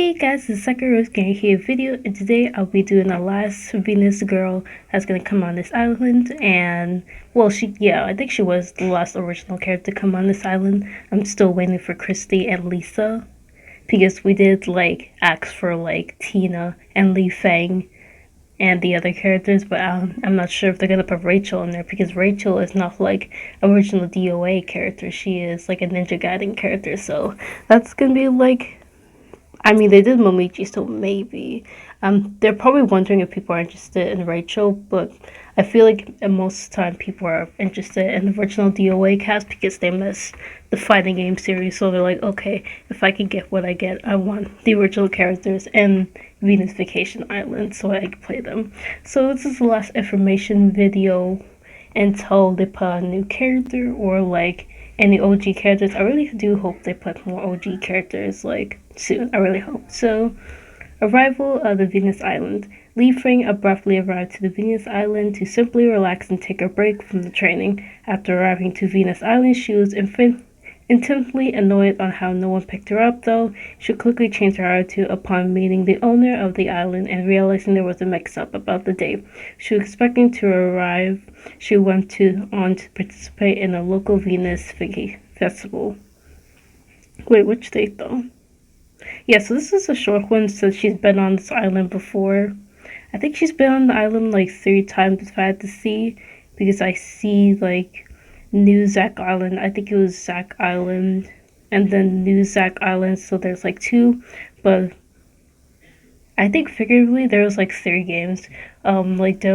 Hey guys, this is SAKURA-ROSEGAMER here video, and today I'll be doing the last Venus girl that's gonna come on this island. And well, I think she was the last original character to come on this island. I'm still waiting for Christy and Lisa because we did like ask for like Tina and Leifang and the other characters, but I'm not sure if they're gonna put Rachel in there because Rachel is not like original DOA character. She is like a Ninja Gaiden character, so that's gonna be like. I mean, they did Momichi, so maybe. They're probably wondering if people are interested in Rachel, but I feel like most of the time people are interested in the original DOA cast because they miss the fighting game series. So they're like, okay, if I can get what I get, I want the original characters and Venus Vacation Island so I can play them. So this is the last information video until they put a new character or like any OG characters. I really do hope they put more OG characters like soon. I really hope so. Arrival of the Venus Island. Leifang abruptly arrived to the Venus Island to simply relax and take a break from the training. After arriving to Venus Island, she was intensely annoyed on how no one picked her up, though. She quickly changed her attitude upon meeting the owner of the island and realizing there was a mix-up about the date. She was expecting to arrive. She went on to participate in a local Venus festival. Wait, which date though? Yeah, so this is a short one, so she's been on this island before. I think she's been on the island like 3 times if I had to see, because I see like New Zack Island. I think it was Zack Island and then New Zack Island, so there's like 2, but I think figuratively there was like 3 games. Like Dead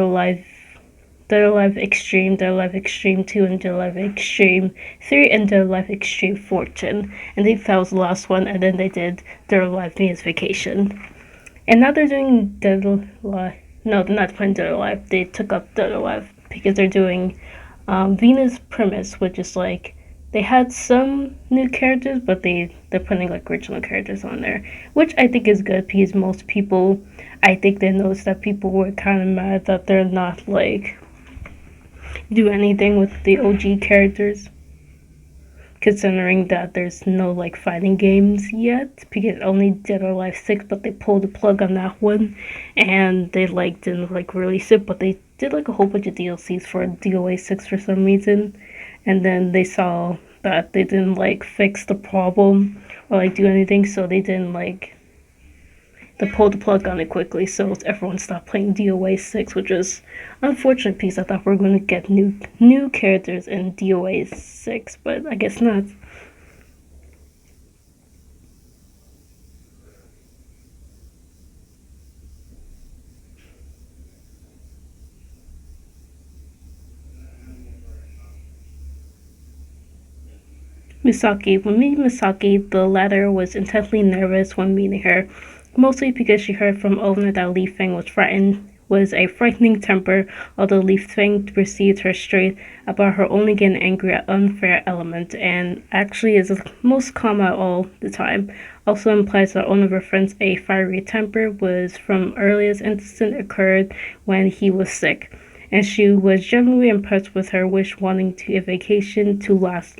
or Alive Extreme, Dead or Alive Extreme 2, and Dead or Alive Extreme 3, and Dead or Alive Extreme Fortune. And I think that was the last one, and then they did Dead or Alive Venus Vacation. And now they're doing Dead or Alive. No, they're not playing Dead or Alive. They took up Dead or Alive because they're doing Venus Premise, which is like they had some new characters, but they're putting like original characters on there, which I think is good because most people, I think they noticed that people were kind of mad that they're not like do anything with the OG characters, considering that there's no like fighting games yet because only Dead or Alive 6, but they pulled the plug on that one and they like didn't like release it, but they did like a whole bunch of DLCs for DOA 6 for some reason, and then they saw that they didn't like fix the problem or like do anything, so they didn't like they pulled the plug on it quickly, so everyone stopped playing DOA 6, which is unfortunate because I thought we were going to get new characters in DOA 6, but I guess not. Misaki. When meeting Misaki, the latter was intensely nervous when meeting her, mostly because she heard from owner that Leifang was a frightening temper, although Leifang received her straight about her only getting angry at unfair element, and actually is the most calm at all the time. Also implies that owner reference a fiery temper was from earliest incident occurred when he was sick, and she was generally impressed with her wish wanting to a vacation to last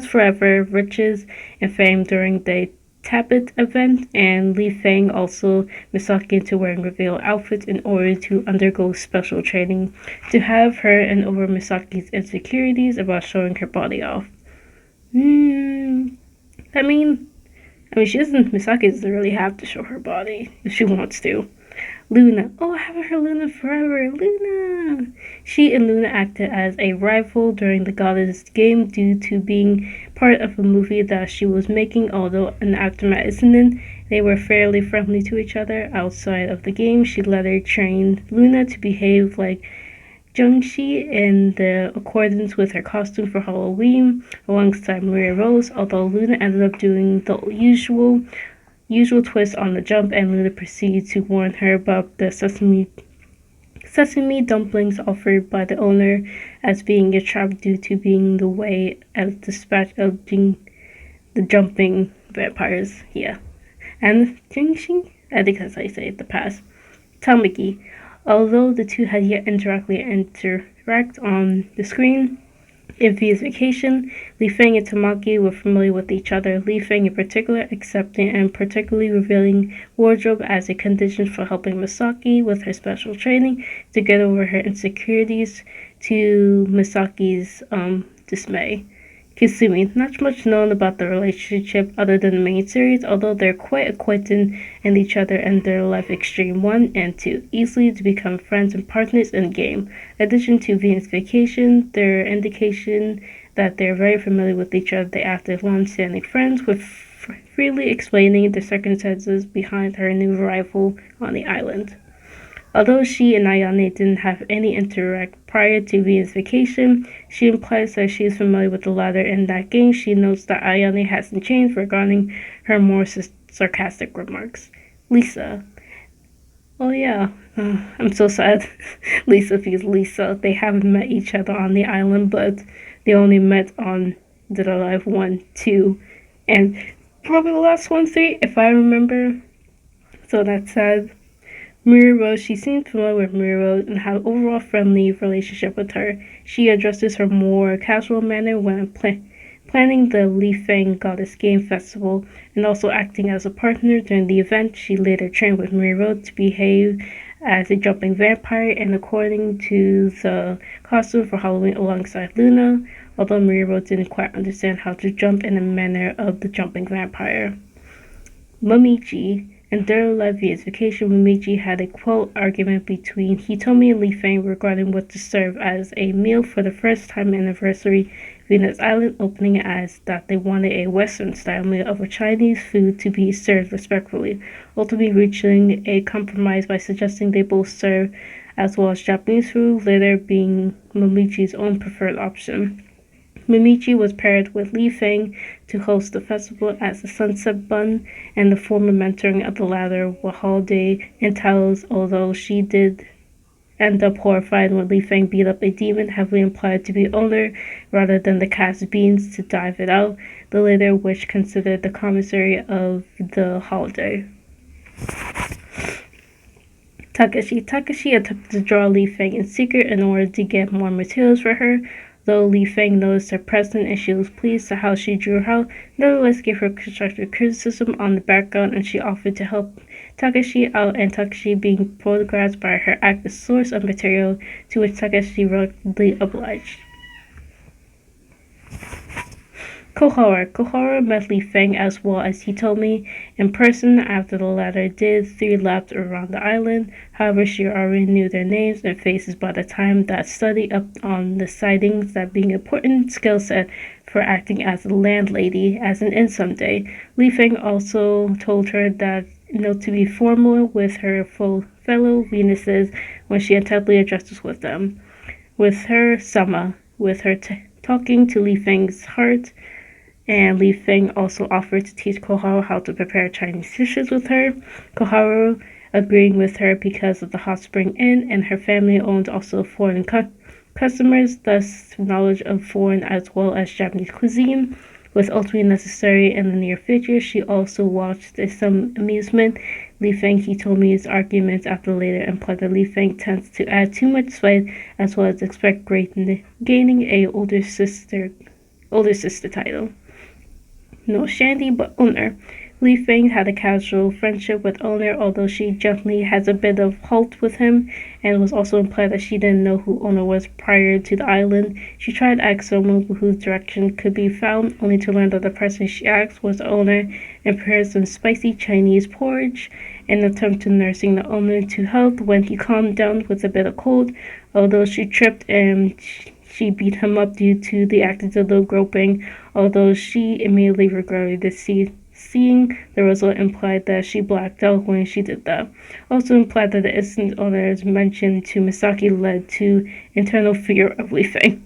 forever, riches and fame during the Tabit event, and Leifang also Misaki into wearing reveal outfits in order to undergo special training to have her and over Misaki's insecurities about showing her body off. I mean, Misaki doesn't really have to show her body if she wants to. Luna. Oh, I haven't heard Luna forever. Luna! She and Luna acted as a rival during the Goddess game due to being part of a movie that she was making, although an aftermath incident, they were fairly friendly to each other. Outside of the game, she later trained Luna to behave like Jungshi in the accordance with her costume for Halloween alongside Maria Rose, although Luna ended up doing the usual twist on the jump, and Luna proceeded to warn her about the sesame dumplings offered by the owner as being a trap due to being the way as dispatch of the jumping vampires. Yeah. And Jingxing? I think that's how you say it, the past. Tamaki. Although the two had yet interact on the screen, In V's vacation, Leifang and Tamaki were familiar with each other, Leifang in particular accepting and particularly revealing wardrobe as a condition for helping Misaki with her special training to get over her insecurities, to Misaki's dismay. Kasumi, not much known about the relationship other than the main series, although they're quite acquainted in each other and their life Extreme 1 and 2, easily to become friends and partners in game. In addition to Venus Vacation, there are indication that they're very familiar with each other. They act as long-standing friends, with freely explaining the circumstances behind her new arrival on the island. Although she and Ayane didn't have any interact prior to Venus Vacation, she implies that she is familiar with the latter in that game. She notes that Ayane hasn't changed regarding her more sarcastic remarks. Lisa. Oh yeah, I'm so sad. Lisa feels Lisa. They haven't met each other on the island, but they only met on Dead or Alive 1, 2, and probably the last one, 3, if I remember. So that's sad. Miro, she seems familiar with Miro and had an overall friendly relationship with her. She addresses her more casual manner when planning the Leifang Goddess Game Festival and also acting as a partner during the event. She later trained with Miro to behave as a jumping vampire and according to the costume for Halloween alongside Luna, although Miro didn't quite understand how to jump in the manner of the jumping vampire. Momiji. In Dead or Alive V's Vacation, Momiji had a quote argument between Hitomi and Leifang regarding what to serve as a meal for the first time anniversary Venus Island opening, as that they wanted a Western-style meal of a Chinese food to be served respectfully, ultimately reaching a compromise by suggesting they both serve as well as Japanese food, later being Momiji's own preferred option. Momiji was paired with Leifang to host the festival as the Sunset Bun, and the former mentoring of the latter what holiday entails, although she did end up horrified when Leifang beat up a demon heavily implied to be owner rather than the cast beans to dive it out, the latter which considered the commissary of the holiday. Takashi attempted to draw Leifang in secret in order to get more materials for her, though Leifang noticed her presence and she was pleased at how she drew her, nevertheless gave her constructive criticism on the background, and she offered to help Takashi out, and Takashi being photographs by her act as source of material, to which Takashi reluctantly obliged. Kohara met Leifang as well as Hitomi in person after the latter did 3 laps around the island. However, she already knew their names and faces by the time that study up on the sightings, that being an important skill set for acting as a landlady as an inn someday. Leifang also told her that to be formal with her fellow Venuses when she intently addresses with them. With her Sama, with her talking to Leifang's heart, and Leifang also offered to teach Koharu how to prepare Chinese dishes with her. Koharu agreeing with her because of the Hot Spring Inn, and her family owned also foreign customers, thus knowledge of foreign as well as Japanese cuisine was ultimately necessary in the near future. She also watched with some amusement Leifang Hitomi's arguments after later implied that Leifang tends to add too much spite as well as expect gaining a older sister title. No Shandy, but Owner. Leifang had a casual friendship with Owner, although she gently has a bit of halt with him, and was also implied that she didn't know who Owner was prior to the island. She tried to ask someone whose direction could be found, only to learn that the person she asked was the Owner, and prepared some spicy Chinese porridge in an attempt to nursing the Owner to health when he calmed down with a bit of cold, although she tripped and she beat him up due to the accidental groping, although she immediately regretted seeing the result implied that she blacked out when she did that. Also implied that the instant owners mentioned to Misaki led to internal fear of Leifang.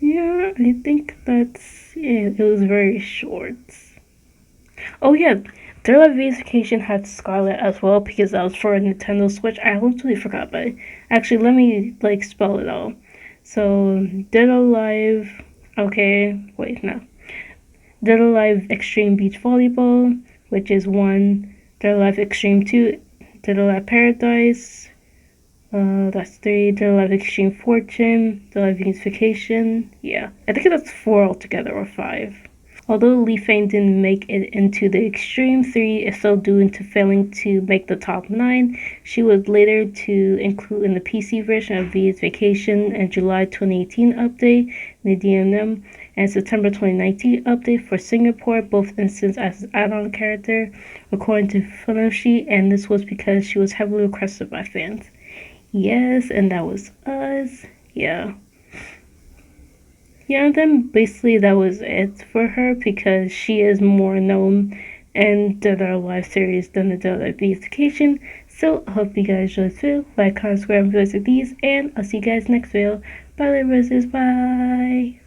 Yeah, I think that's it. It was very short. Oh yeah, Dead or Alive Vacation had Scarlet as well because that was for a Nintendo Switch. I totally forgot, but actually, let me spell it out. So Dead or Alive. Okay, wait, no. Dead or Alive Extreme Beach Volleyball, which is 1. Dead or Alive Extreme 2. Dead or Alive Paradise. That's 3. The Life Extreme Fortune, The Leifang's Vacation. Yeah, I think that's 4 altogether, or 5. Although Leifang didn't make it into the Extreme 3, it's still due to failing to make the top 9. She was later to include in the PC version of V's Vacation and July 2018 update, the DMM, and September 2019 update for Singapore, both instances as an add-on character, according to Film Sheet, and this was because she was heavily requested by fans. Yes, and that was us. Yeah. Yeah, and then basically that was it for her because she is more known in Dead or Alive series than the Dead or Alive Vacation. So I hope you guys enjoyed this video. Like, comment, subscribe, and videos like these, and I'll see you guys next video. Bye, roses. Bye.